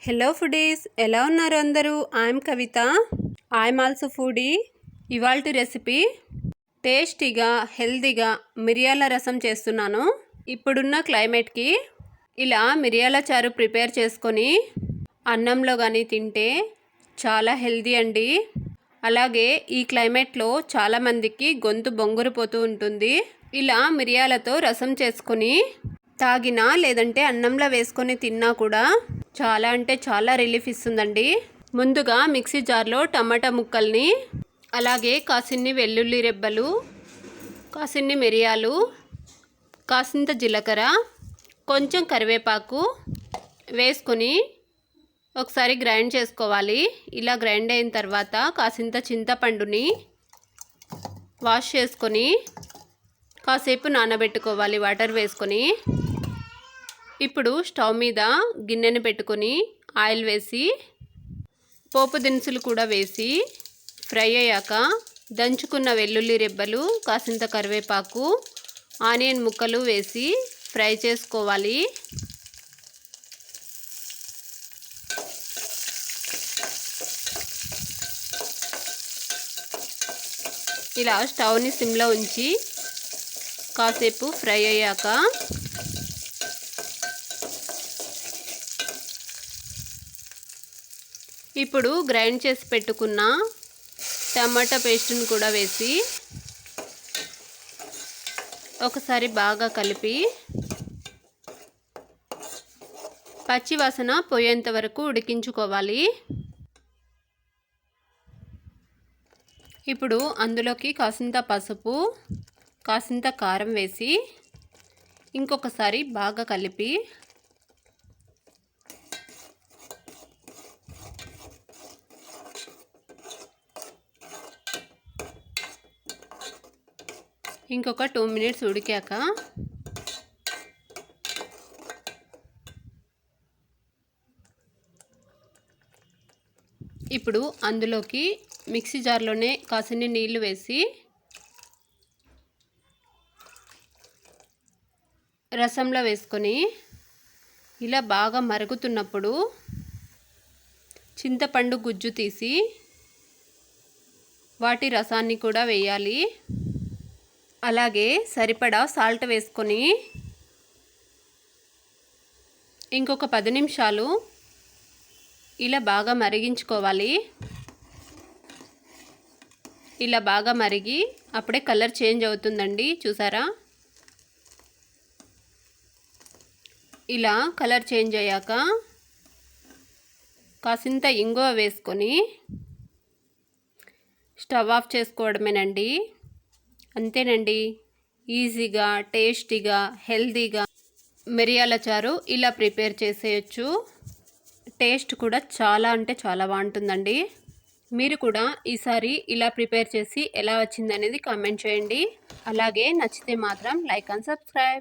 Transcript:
Hello foodies, ఎలా ఉన్నారు అందరూ? I'm Kavitha. I'm also foodie. ఇవాల్టి రెసిపీ టేస్టీగా హెల్తీగా మిరియాల రసం చేస్తున్నాను. ఇప్పుడున్న క్లైమేట్కి ఇలా మిరియాల చారు ప్రిపేర్ చేసుకొని అన్నంలో కానీ తింటే చాలా హెల్తీ అండి. అలాగే ఈ క్లైమేట్లో చాలామందికి గొంతు బొంగురుపోతూ ఉంటుంది. ఇలా మిరియాలతో రసం చేసుకొని తాగినా లేదంటే అన్నంలో వేసుకొని తిన్నా కూడా చాలా అంటే చాలా రిలీఫ్ ఇస్తుందండి. ముందుగా మిక్సీ జార్లో టమాటా ముక్కల్ని, అలాగే కాసిన్ని వెల్లుల్లి రెబ్బలు, కాసిన్ని మిరియాలు, కాసింత జీలకర్ర, కొంచెం కరివేపాకు వేసుకొని ఒకసారి గ్రైండ్ చేసుకోవాలి. ఇలా గ్రైండ్ అయిన తర్వాత కాసింత చింతపండుని వాష్ చేసుకొని కాసేపు నానబెట్టుకోవాలి వాటర్ వేసుకొని. ఇప్పుడు స్టవ్ మీద గిన్నెని పెట్టుకొని ఆయిల్ వేసి పోపు దినుసులు కూడా వేసి ఫ్రై అయ్యాక దంచుకున్న వెల్లుల్లి రెబ్బలు, కాసింత కరివేపాకు, ఆనియన్ ముక్కలు వేసి ఫ్రై చేసుకోవాలి. ఇలా స్టవ్ని సిమ్లో ఉంచి కాసేపు ఫ్రై అయ్యాక ఇప్పుడు గ్రైండ్ చేసి పెట్టుకున్న టమాటా పేస్ట్ని కూడా వేసి ఒకసారి బాగా కలిపి పచ్చి వాసన పోయేంత వరకు ఉడికించుకోవాలి. ఇప్పుడు అందులోకి కాసింత పసుపు, కాసింత కారం వేసి ఇంకొకసారి బాగా కలిపి ఇంకొక 2 మినిట్స్ ఉడికాక ఇప్పుడు అందులోకి మిక్సీ జార్లోనే కాసిన్ని నీళ్లు వేసి రసంలో వేసుకొని ఇలా బాగా మరుగుతున్నప్పుడు చింతపండు గుజ్జు తీసి వాటి రసాన్ని కూడా వేయాలి. అలాగే సరిపడా సాల్ట్ వేసుకొని ఇంకొక 10 నిమిషాలు ఇలా బాగా మరిగించుకోవాలి. ఇలా బాగా మరిగి అప్పుడే కలర్ చేంజ్ అవుతుందండి, చూసారా? ఇలా కలర్ చేంజ్ అయ్యాక కాసింత ఇంగువ వేసుకొని స్టవ్ ఆఫ్ చేసుకోవడమేనండి. అంతేనండి, ఈజీగా టేస్టీగా హెల్తీగా మిరియాల చారు ఇలా ప్రిపేర్ చేసేయచ్చు. టేస్ట్ కూడా చాలా అంటే చాలా బాగుంటుందండి. మీరు కూడా ఈసారి ఇలా ప్రిపేర్ చేసి ఎలా వచ్చిందనేది కామెంట్ చేయండి. అలాగే నచ్చితే మాత్రం లైక్ అండ్ సబ్స్క్రైబ్.